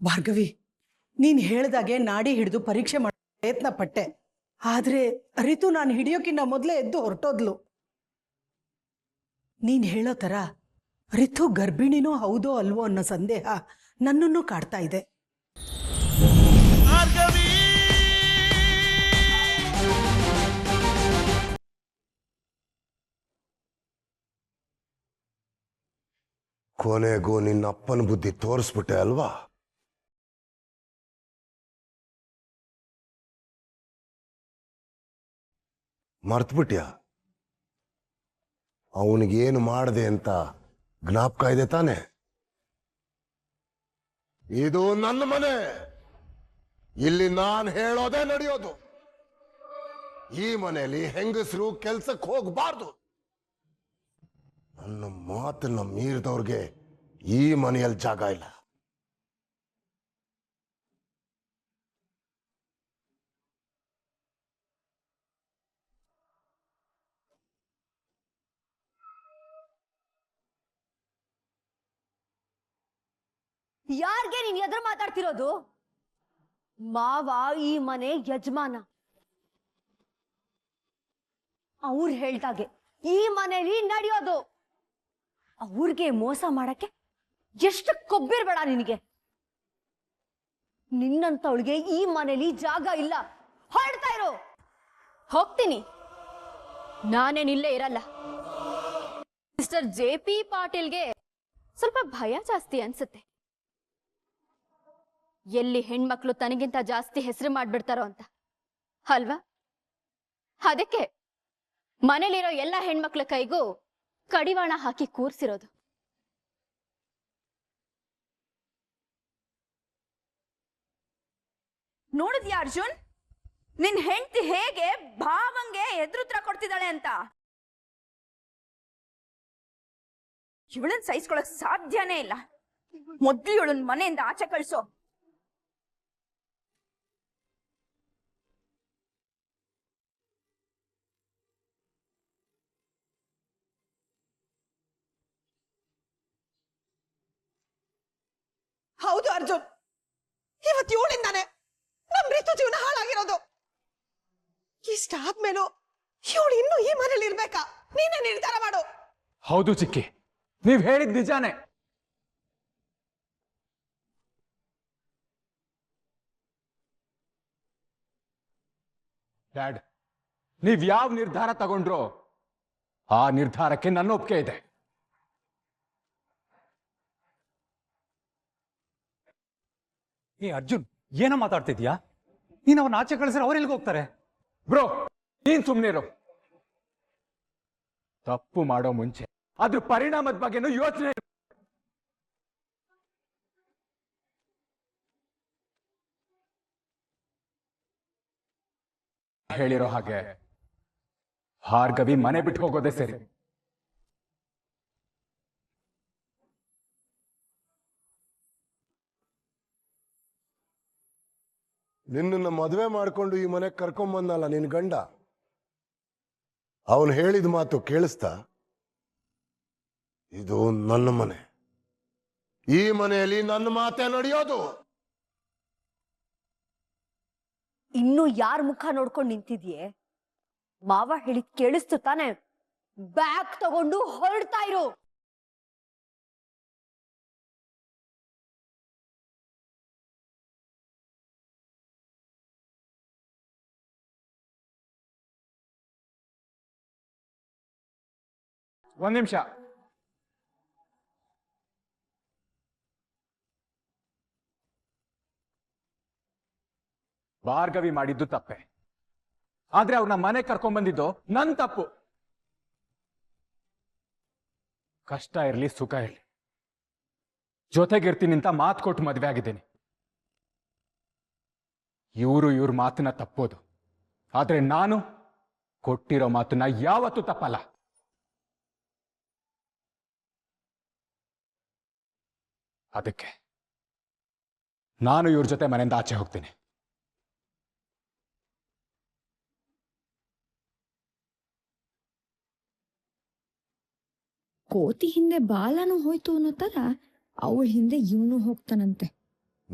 ಭಾರ್ಗವಿ, ನೀನು ಹೇಳ್ದಾಗೆ ನಾಡಿ ಹಿಡಿದು ಪರೀಕ್ಷೆ ಮಾಡೋ ಪ್ರಯತ್ನ ಪಟ್ಟೆ. ಆದರೆ ರಿತು ನಾನು ಹಿಡಿಯೋಕ್ಕಿಂತ ಮೊದಲೇ ಎದ್ದು ಹೊರಟೋದ್ಲು. ನೀನು ಹೇಳೋ ಥರ ರಿತು ಗರ್ಭಿಣಿನೋ ಹೌದೋ ಅಲ್ವೋ ಅನ್ನೋ ಸಂದೇಹ ನನ್ನನ್ನು ಕಾಡ್ತಾ ಇದೆ. ಕೊನೆಗೂ ನಿನ್ನ ಅಪ್ಪನ ಬುದ್ಧಿ ತೋರಿಸ್ಬಿಟ್ಟೆ ಅಲ್ವಾ? ಮರ್ತ್ಬಿಟ್ಯಾ? ಅವನಿಗೇನು ಮಾಡಿದೆ ಅಂತ ಜ್ಞಾಪಕ ಇದೆ ತಾನೆ? ಇದು ನನ್ನ ಮನೆ, ಇಲ್ಲಿ ನಾನು ಹೇಳೋದೇ ನಡೆಯೋದು. ಈ ಮನೆಯಲ್ಲಿ ಹೆಂಗಸರು ಕೆಲ್ಸಕ್ಕೆ ಹೋಗಬಾರ್ದು. ನನ್ನ ಮಾತನ್ನ ಮೀರಿದವ್ರಿಗೆ ಈ ಮನೆಯಲ್ಲಿ ಜಾಗ ಇಲ್ಲ. ಯಾರ್ಗೆ ನೀನ್ ಎದುರು ಮಾತಾಡ್ತಿರೋದು? ಮಾವ ಈ ಮನೆ ಯಜಮಾನ. ಅವ್ರು ಹೇಳ್ದಾಗೆ ಈ ಮನೇಲಿ ನಡೆಯೋದು. ಅವ್ರಿಗೆ ಮೋಸ ಮಾಡಕ್ಕೆ ಎಷ್ಟು ಕೊಬ್ಬಿರ್ಬೇಡ ನಿನಗೆ. ನಿನ್ನಂತವಳಿಗೆ ಈ ಮನೇಲಿ ಜಾಗ ಇಲ್ಲ. ಹೊರಡ್ತಾ ಇರೋ. ಹೋಗ್ತೀನಿ, ನಾನೇನಿಲ್ಲೇ ಇರಲ್ಲ. ಮಿಸ್ಟರ್ JP ಪಾಟೀಲ್ಗೆ ಸ್ವಲ್ಪ ಭಯ ಜಾಸ್ತಿ ಅನ್ಸುತ್ತೆ. ಎಲ್ಲಿ ಹೆಣ್ಮಕ್ಳು ತನಗಿಂತ ಜಾಸ್ತಿ ಹೆಸರು ಮಾಡ್ಬಿಡ್ತಾರೋ ಅಂತ ಅಲ್ವಾ? ಅದಕ್ಕೆ ಮನೇಲಿರೋ ಎಲ್ಲ ಹೆಣ್ಮಕ್ಳ ಕೈಗೂ ಕಡಿವಾಣ ಹಾಕಿ ಕೂರ್ಸಿರೋದು. ನೋಡಿದ್ಯಾ ಅರ್ಜುನ್, ನಿನ್ ಹೆಂಡತಿ ಹೇಗೆ ಭಾವಂಗೆ ಎದುರುತ್ರ ಕೊಡ್ತಿದ್ದಾಳೆ ಅಂತ? ಇವಳನ್ ಸಹಿಸ್ಕೊಳಕ್ ಸಾಧ್ಯನೇ ಇಲ್ಲ. ಮೊದ್ಲು ಇವಳನ್ ಮನೆಯಿಂದ ಆಚೆ ಕಳ್ಸೋ. ಹೌದು ಅರ್ಜುನ್, ಇವತ್ತು ಇವಳಿಂದಾನೆ ನಮ್ ರಿತು ಜೀವನ ಹಾಳಾಗಿರೋದು. ಇಷ್ಟಾದ್ಮೇಲೂ ಇವಳು ಇನ್ನೂ ಈ ಮನೇಲಿ ಇರ್ಬೇಕಾ? ನೀನೇ ನಿರ್ಧಾರ ಮಾಡು. ಹೌದು ಚಿಕ್ಕಿ, ನೀವ್ ಹೇಳಿದ್ ನಿಜಾನೇ. ಡ್ಯಾಡ್, ನೀವ್ ಯಾವ ನಿರ್ಧಾರ ತಗೊಂಡ್ರೋ ಆ ನಿರ್ಧಾರಕ್ಕೆ ನನ್ನ ಒಪ್ಪಿಗೆ ಇದೆ. ಏ ಅರ್ಜುನ್, ಏನೋ ಮಾತಾಡ್ತಿದ್ಯಾ ನೀನ್? ಅವನ್ನ ಆಚೆ ಕಳಿಸಿದ್ರೆ ಅವ್ರು ಎಲ್ಲಿಗೆ ಹೋಗ್ತಾರೆ? ಬ್ರೋ, ನೀನ್ ಸುಮ್ನಿರು. ತಪ್ಪು ಮಾಡೋ ಮುಂಚೆ ಅದ್ರ ಪರಿಣಾಮದ ಬಗ್ಗೆನೂ ಯೋಚನೆ. ಹೇಳಿರೋ ಹಾಗೆ ಭಾರ್ಗವಿ ಮನೆ ಬಿಟ್ಟು ಹೋಗೋದೇ ಸರಿ. ನಿನ್ನನ್ನು ಮದುವೆ ಮಾಡ್ಕೊಂಡು ಈ ಮನೆಗೆ ಕರ್ಕೊಂಬಂದಲ್ಲ ನಿನ್ ಗಂಡ, ಅವನು ಹೇಳಿದ ಮಾತು ಕೇಳಿಸ್ತಾ? ಇದು ನನ್ನ ಮನೆ, ಈ ಮನೆಯಲ್ಲಿ ನನ್ನ ಮಾತೇ ನಡೆಯೋದು. ಇನ್ನು ಯಾರ ಮುಖ ನೋಡ್ಕೊಂಡು ನಿಂತಿದ್ಯೆ? ಮಾವ ಹೇಳಿದ್ ಕೇಳಿಸ್ತು ತಾನೆ? ಬ್ಯಾಗ್ ತಗೊಂಡು ಹೊರಡ್ತಾ ಇರು. ಒಂದ್ ನಿಮಿಷ. ಭಾರ್ಗವಿ ಮಾಡಿದ್ದು ತಪ್ಪೆ, ಆದ್ರೆ ಅವ್ರನ್ನ ಮನೆ ಕರ್ಕೊಂಡ್ ಬಂದಿದ್ದು ನನ್ ತಪ್ಪು. ಕಷ್ಟ ಇರ್ಲಿ ಸುಖ ಇರ್ಲಿ ಜೊತೆಗಿರ್ತೀನಿ ಅಂತ ಮಾತು ಕೊಟ್ಟು ಮದ್ವೆ ಆಗಿದ್ದೀನಿ. ಇವ್ರ ಮಾತನ್ನ ತಪ್ಪೋದು, ಆದ್ರೆ ನಾನು ಕೊಟ್ಟಿರೋ ಮಾತನ್ನ ಯಾವತ್ತೂ ತಪ್ಪಲ್ಲ. ಅದಕ್ಕೆ ನಾನು ಇವ್ರ ಜೊತೆ ಮನೆಯಿಂದ ಆಚೆ ಹೋಗ್ತೀನಿ. ಕೋತಿ ಹಿಂದೆ ಬಾಲನೂ ಹೋಯ್ತು ಅನ್ನೋ ತರ ಅವಳ ಹಿಂದೆ ಇವನು ಹೋಗ್ತಾನಂತೆ.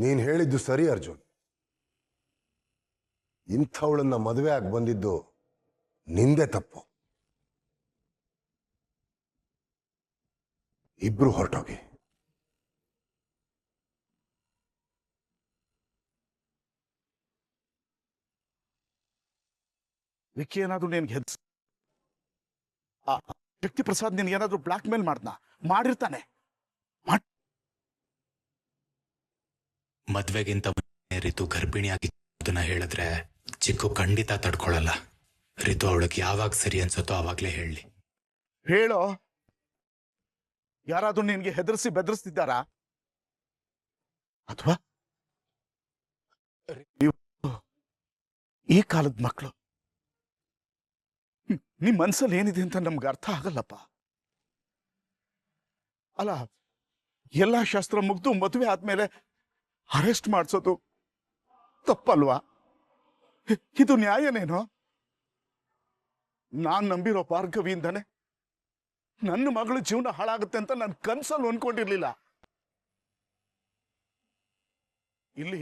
ನೀನ್ ಹೇಳಿದ್ದು ಸರಿ ಅರ್ಜುನ್. ಇಂಥವಳನ್ನ ಮದುವೆ ಆಗಿ ಬಂದಿದ್ದು ನಿಂದೆ ತಪ್ಪು. ಇಬ್ರು ಹೊರಟೋಗಿ. ವಿಕ್ಕಿ ಏನಾದ್ರು ನಿನ್ಗೆ ಶಕ್ತಿ ಪ್ರಸಾದ್ ನಿನ್ಗೆ ಏನಾದ್ರು ಬ್ಲಾಕ್ ಮೇಲ್ ಮಾಡಿರ್ತಾನೆ. ಮದ್ವೆಗಿಂತ ರಿತು ಗರ್ಭಿಣಿಯಾಗಿದ್ದನ್ನ ಹೇಳಿದ್ರೆ ಚಿಕ್ಕು ಖಂಡಿತ ತಡ್ಕೊಳಲ್ಲ. ರಿತು ಅವಳಿಗೆ ಯಾವಾಗ ಸರಿ ಅನ್ಸುತ್ತೋ ಆವಾಗ್ಲೇ ಹೇಳಿ. ಹೇಳೋ, ಯಾರಾದ್ರೂ ನಿನ್ಗೆ ಹೆದರ್ಸಿ ಬೆದರಿಸ್ತಿದ್ದಾರಾ? ಅಥವಾ ಈ ಕಾಲದ ಮಕ್ಕಳು, ನಿಮ್ ಮನ್ಸಲ್ಲಿ ಏನಿದೆ ಅಂತ ನಮ್ಗೆ ಅರ್ಥ ಆಗಲ್ಲಪ್ಪ. ಅಲ್ಲ, ಎಲ್ಲಾ ಶಾಸ್ತ್ರ ಮುಗ್ದು ಮದುವೆ ಆದ್ಮೇಲೆ ಅರೆಸ್ಟ್ ಮಾಡಿಸೋದು ತಪ್ಪಲ್ವಾ? ಇದು ನ್ಯಾಯನೇನೋ? ನಾನ್ ನಂಬಿರೋ ಭಾರ್ಗವಿಯಿಂದಾನೆ ನನ್ನ ಮಗಳ ಜೀವನ ಹಾಳಾಗುತ್ತೆ ಅಂತ ನಾನು ಕನ್ಸಲ್ಲಿ ಅನ್ಕೊಂಡಿರ್ಲಿಲ್ಲ. ಇಲ್ಲಿ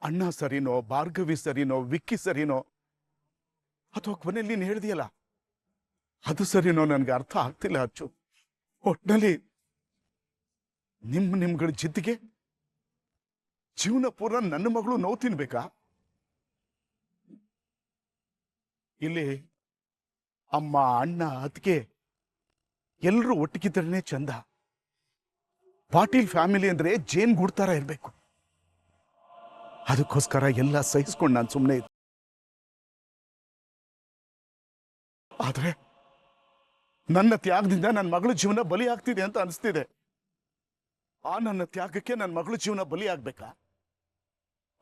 ಅಣ್ಣ ಸರಿನೋ, ಭಾರ್ಗವಿ ಸರಿನೋ, ವಿಕ್ಕಿ ಸರಿನೋ, ಅಥವಾ ಕೊನೆಯಲ್ಲಿ ನೀನು ಹೇಳ್ದಿಯಲ್ಲ ಅದು ಸರಿನೋ ನನ್ಗೆ ಅರ್ಥ ಆಗ್ತಿಲ್ಲ ಅಚ್ಚು. ಒಟ್ನಲ್ಲಿ ನಿಮ್ಗಳ ಜಿದ್ದಿಗೆ ಜೀವನ ಪೂರ ನನ್ನ ಮಗಳು ನೋವು ತಿನ್ಬೇಕಾ? ಇಲ್ಲಿ ಅಮ್ಮ, ಅಣ್ಣ, ಅತ್ತಿಗೆ ಎಲ್ಲರೂ ಒಟ್ಟಿಗಿದ್ರೇ ಚಂದ. ಪಾಟೀಲ್ ಫ್ಯಾಮಿಲಿ ಅಂದ್ರೆ ಜೇನ್ ಗೂಡ್ತಾರ ಇರ್ಬೇಕು. ಅದಕ್ಕೋಸ್ಕರ ಎಲ್ಲ ಸಹಿಸ್ಕೊಂಡು ನಾನು ಸುಮ್ಮನೆ ಇದ್ದೆ. ಆದ್ರೆ ನನ್ನ ತ್ಯಾಗದಿಂದ ನನ್ನ ಮಗಳ ಜೀವನ ಬಲಿ ಆಗ್ತಿದೆ ಅಂತ ಅನಿಸ್ತಿದೆ. ಆ ನನ್ನ ತ್ಯಾಗಕ್ಕೆ ನನ್ನ ಮಗಳ ಜೀವನ ಬಲಿ ಆಗ್ಬೇಕಾ?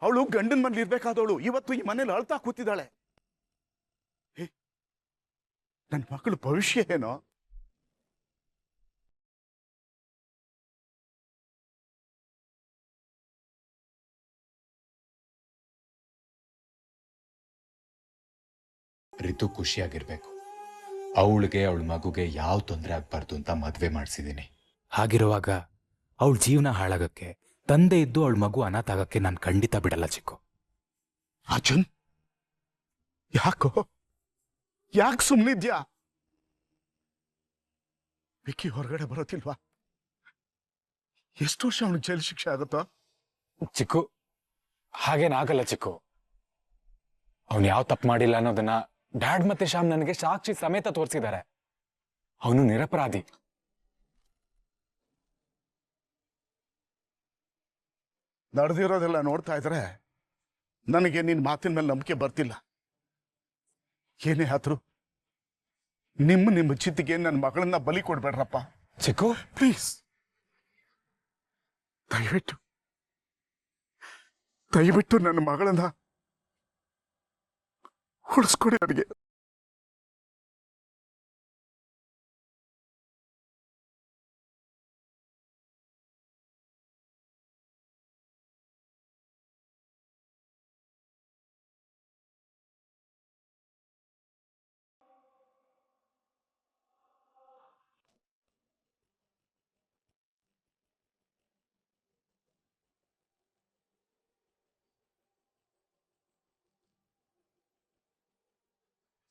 ಅವಳು ಗಂಡನ ಮನೇಲಿ ಇರ್ಬೇಕಾದವಳು ಇವತ್ತು ಈ ಮನೇಲಿ ಅಳ್ತಾ ಕೂತಿದ್ದಾಳೆ. ನನ್ನ ಮಕ್ಕಳ ಭವಿಷ್ಯ ಏನೋ? ರಿತು ಖುಷಿಯಾಗಿರ್ಬೇಕು. ಅವಳಿಗೆ ಅವಳ ಮಗುಗೆ ಯಾವ ತೊಂದರೆ ಆಗ್ಬಾರ್ದು ಅಂತ ಮದ್ವೆ ಮಾಡಿಸಿದೀನಿ. ಹಾಗಿರುವಾಗ ಅವಳ ಜೀವನ ಹಾಳಾಗಕ್ಕೆ, ತಂದೆ ಇದ್ದು ಅವಳ ಮಗು ಅನಾಥ ಆಗಕ್ಕೆ ನಾನು ಖಂಡಿತ ಬಿಡಲ್ಲ ಚಿಕ್ಕು. ಅರ್ಜುನ್, ಯಾಕೆ ಸುಮ್ಮನಿದ್ಯಾ? ವಿಕ್ಕಿ ಹೊರಗಡೆ ಬರೋತಿಲ್ವಾ? ಎಷ್ಟು ವರ್ಷ ಅವನಿಗೆ ಜೈಲು ಶಿಕ್ಷೆ ಆಗುತ್ತೋ? ಚಿಕ್ಕು, ಹಾಗೇನಾಗಲ್ಲ ಚಿಕ್ಕು. ಅವನು ಯಾವ ತಪ್ಪು ಮಾಡಿಲ್ಲ ಅನ್ನೋದನ್ನ ಡ್ಯಾಡ್ ಮತ್ತೆ ಶ್ಯಾಮ್ ನನಗೆ ಸಾಕ್ಷಿ ಸಮೇತ ತೋರಿಸಿದ್ದಾರೆ. ಅವನು ನಿರಪರಾಧಿ. ನಡೆದಿರೋದೆಲ್ಲ ನೋಡ್ತಾ ಇದ್ರೆ ನನಗೆ ನಿನ್ ಮಾತಿನ ಮೇಲೆ ನಂಬಿಕೆ ಬರ್ತಿಲ್ಲ. ಏನೇ ಆದ್ರೂ ನಿಮ್ಮ ಚಿತ್ತಿಗೆ ನನ್ನ ಮಗಳನ್ನ ಬಲಿ ಕೊಡ್ಬೇಡ್ರಪ್ಪ. ಚಿಕ್ಕು ಪ್ಲೀಸ್, ದಯವಿಟ್ಟು ನನ್ನ ಮಗಳನ್ನ ಉಳಿಸ್ಕೊಡಿ ನನಗೆ.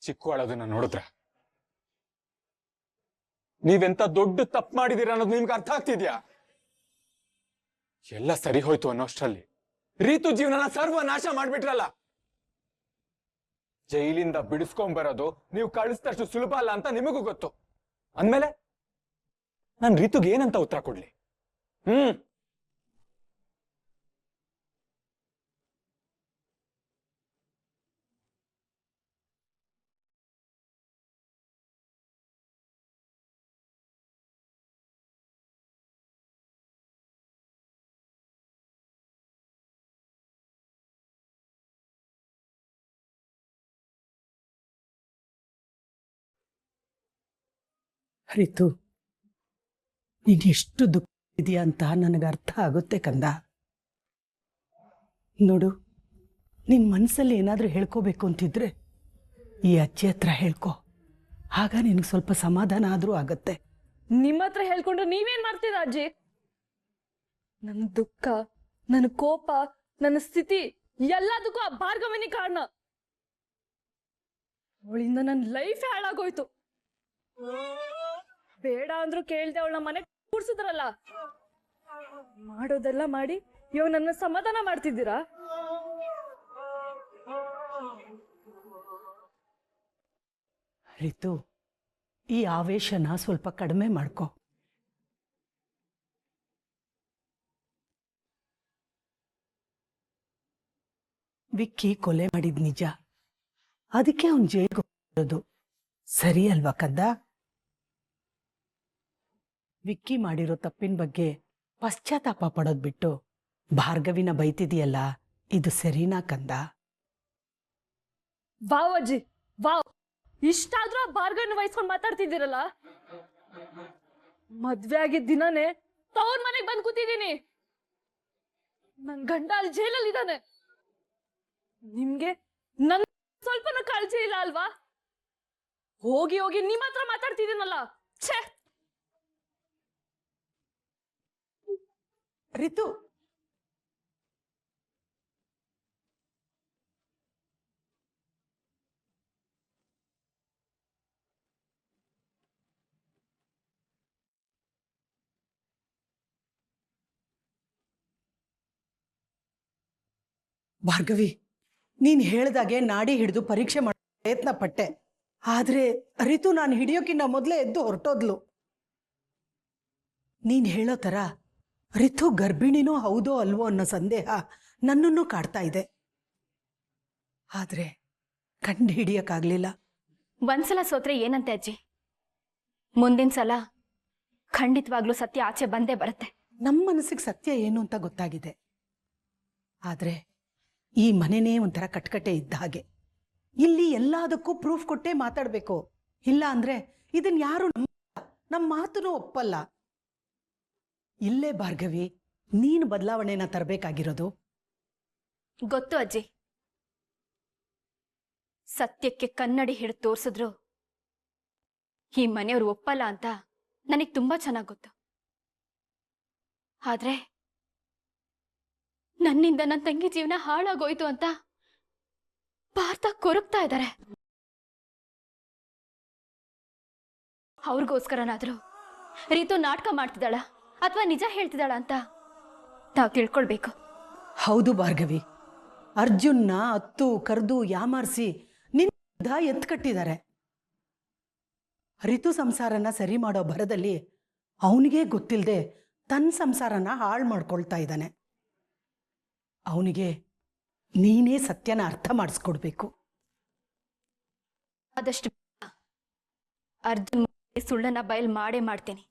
ಚಿಕ್ಕು ಅಳೋದನ್ನ ನೋಡಿದ್ರ? ನೀವೆಂತ ದೊಡ್ಡ ತಪ್ಪು ಮಾಡಿದೀರ ಅನ್ನೋದು ನಿಮ್ಗೆ ಅರ್ಥ ಆಗ್ತಿದ್ಯಾ? ಎಲ್ಲ ಸರಿ ಹೋಯ್ತು ಅನ್ನೋಷ್ಟ್ರಲ್ಲಿ ರೀತು ಜೀವನನ ಸರ್ವನಾಶ ಮಾಡ್ಬಿಟ್ರಲ್ಲ. ಜೈಲಿಂದ ಬಿಡಿಸ್ಕೊಂಡ್ಬರೋದು ನೀವು ಕಳಿಸಿದಷ್ಟು ಸುಲಭ ಅಲ್ಲ ಅಂತ ನಿಮಗೂ ಗೊತ್ತು. ಅಂದ್ಮೇಲೆ ನಾನು ರೀತುಗೆ ಏನಂತ ಉತ್ತರ ಕೊಡ್ಲಿ? ರಿತು, ನೀನು ಎಷ್ಟು ದುಃಖ ಇದೆಯಾ ಅಂತ ನನಗೆ ಅರ್ಥ ಆಗುತ್ತೆ ಕಂದ. ನೋಡು, ನಿನ್ನ ಮನಸ್ಸಲ್ಲಿ ಏನಾದರೂ ಹೇಳ್ಕೋಬೇಕು ಅಂತಿದ್ರೆ ಈ ಅಜ್ಜಿ ಹತ್ರ ಹೇಳ್ಕೊ. ಆಗ ನಿನಗೆ ಸ್ವಲ್ಪ ಸಮಾಧಾನ ಆದರೂ ಆಗತ್ತೆ. ನಿಮ್ಮ ಹತ್ರ ಹೇಳ್ಕೊಂಡ್ರೆ ನೀವೇನ್ ಮಾಡ್ತೀರ ಅಜ್ಜಿ? ನನ್ನ ದುಃಖ, ನನ್ನ ಕೋಪ, ನನ್ನ ಸ್ಥಿತಿ ಎಲ್ಲದಕ್ಕೂ ಆ ಭಾರ್ಗವನೇ ಕಾರಣ. ಅವಳಿಂದ ನನ್ನ ಲೈಫ್ ಹಾಳಾಗೋಯ್ತು. ಬೇಡ ಅಂದ್ರೂ ಕೇಳ್ದೆ ಅವಳನ್ನ ಮನೆ ಕೂರ್ಸಿದ್ರಲ್ಲ, ಮಾಡೋದೆಲ್ಲ ಮಾಡಿ ಇವಾಗ ನನ್ನ ಸಮಾಧಾನ ಮಾಡ್ತಿದ್ದೀರಾ? ರಿತು, ಈ ಆವೇಶನ ಸ್ವಲ್ಪ ಕಡಿಮೆ ಮಾಡ್ಕೊ. ವಿಕ್ಕಿ ಕೊಲೆ ಮಾಡಿದ್ ನಿಜ, ಅದಕ್ಕೆ ಅವನ್ ಜೈಲ್ಗೆ ಹೋಗೋದು ಸರಿ ಅಲ್ವಾ ಕಂದ? ವಿಕ್ಕಿ ಮಾಡಿರೋ ತಪ್ಪಿನ ಬಗ್ಗೆ ಪಶ್ಚಾತ್ತಾಪ ಪಡೋದ್ ಬಿಟ್ಟು ಭಾರ್ಗವಿನ ಬೈತಿದೆಯಲ್ಲ, ಇದು ಸರಿನಾ ಕಂದ? ವಾವ್ ಅಜ್ಜಿ, ವಾವ್! ಇಷ್ಟಾದ್ರೂ ಆ ಭಾರ್ಗವನ ವಹಿಸ್ಕೊಂಡು ಮಾತಾಡ್ತಿದ್ದೀರಲ್ಲ. ಮದ್ವೆ ಆಗಿದ್ದ ದಿನನೇ ತವ್ರ ಮನೆಗ್ ಬಂದ್ ಕೂತಿದ್ದೀನಿ. ನನ್ ಗಂಡ ಅಲ್ಲಿ ಜೈಲಲ್ಲಿ ಇದ್ದಾನೆ. ನಿಮ್ಗೆ ನನ್ ಸ್ವಲ್ಪನೂ ಕಾಳಜಿ ಇಲ್ಲ ಅಲ್ವಾ? ಹೋಗಿ ಹೋಗಿ ನಿಮ್ಮ ಹತ್ರ ಮಾತಾಡ್ತಿದ್ದೀನಲ್ಲ. ಛೇ! ರಿತು, ಭಾರ್ಗವಿ, ನೀನ್ ಹೇಳ್ದಾಗೆ ನಾಡಿ ಹಿಡಿದು ಪರೀಕ್ಷೆ ಮಾಡೋ ಪ್ರಯತ್ನ ಪಟ್ಟೆ. ಆದ್ರೆ ರಿತು ನಾನು ಹಿಡಿಯೋಕ್ಕಿಂತ ಮೊದಲೇ ಎದ್ದು ಹೊರಟೋದ್ಲು. ನೀನ್ ಹೇಳೋ ತರ ರಿತು ಗರ್ಭಿಣಿನೋ ಹೌದೋ ಅಲ್ವೋ ಅನ್ನೋ ಸಂದೇಹ ನನ್ನನ್ನು ಕಾಡ್ತಾ ಇದೆ. ಆದ್ರೆ ಕಂಡು ಹಿಡಿಯಕ್ಕಾಗ್ಲಿಲ್ಲ. ಒಂದ್ಸಲ ಸೋತ್ರೆ ಏನಂತೆ ಅಜ್ಜಿ? ಮುಂದಿನ ಸಲ ಖಂಡಿತವಾಗ್ಲೂ ಸತ್ಯ ಆಚೆ ಬಂದೇ ಬರುತ್ತೆ. ನಮ್ಮ ಮನಸ್ಸಿಗೆ ಸತ್ಯ ಏನು ಅಂತ ಗೊತ್ತಾಗಿದೆ. ಆದ್ರೆ ಈ ಮನೆನೇ ಒಂಥರ ಕಟ್ಕಟೆ ಇದ್ದ ಹಾಗೆ. ಇಲ್ಲಿ ಎಲ್ಲದಕ್ಕೂ ಪ್ರೂಫ್ ಕೊಟ್ಟೇ ಮಾತಾಡ್ಬೇಕು. ಇಲ್ಲ ಅಂದ್ರೆ ಇದನ್ ಯಾರು ನಮ್ಮ ಮಾತನ್ನು ಒಪ್ಪಲ್ಲ. ಇಲ್ಲೇ ಭಾರ್ಗವಿ, ನೀನು ಬದಲಾವಣೆನ ತರಬೇಕಾಗಿರೋದು. ಗೊತ್ತು ಅಜ್ಜಿ, ಸತ್ಯಕ್ಕೆ ಕನ್ನಡಿ ಹಿಡಿದು ತೋರ್ಸಿದ್ರು ಈ ಮನೆಯವ್ರು ಒಪ್ಪಲ್ಲ ಅಂತ ನನಗೆ ತುಂಬಾ ಚೆನ್ನಾಗ್ ಗೊತ್ತು. ಆದ್ರೆ ನನ್ನಿಂದ ನನ್ನ ತಂಗಿ ಜೀವನ ಹಾಳಾಗೋಯ್ತು ಅಂತ ಭಾರತ ಕೊರಗ್ತಾ ಇದ್ದಾರೆ. ಅವ್ರಿಗೋಸ್ಕರನಾದ್ರೂ ರೀತು ನಾಟಕ ಮಾಡ್ತಿದ್ದಾಳ ಅಥವಾ ನಿಜ ಹೇಳ್ತಿದ್ದಾಳ ಅಂತ ತಾವು ತಿಳ್ಕೊಳ್ಬೇಕು. ಹೌದು ಭಾರ್ಗವಿ, ಅರ್ಜುನ್ನ ಅತ್ತು ಕರೆದು ಯಾಮಾರಿಸಿ ನಿನ್ನ ಎತ್ಕಟ್ಟಿದ್ದಾರೆ. ರಿತು ಸಂಸಾರನ ಸರಿ ಮಾಡೋ ಭರದಲ್ಲಿ ಅವನಿಗೆ ಗೊತ್ತಿಲ್ಲದೆ ತನ್ನ ಸಂಸಾರನ ಹಾಳು ಮಾಡ್ಕೊಳ್ತಾ ಇದ್ದಾನೆ. ಅವನಿಗೆ ನೀನೇ ಸತ್ಯನ ಅರ್ಥ ಮಾಡಿಸ್ಕೊಡ್ಬೇಕು. ಆದಷ್ಟು ಅರ್ಜುನ್ ಸುಳ್ಳನ್ನ ಬಯಲ್ ಮಾಡೇ ಮಾಡ್ತೀನಿ.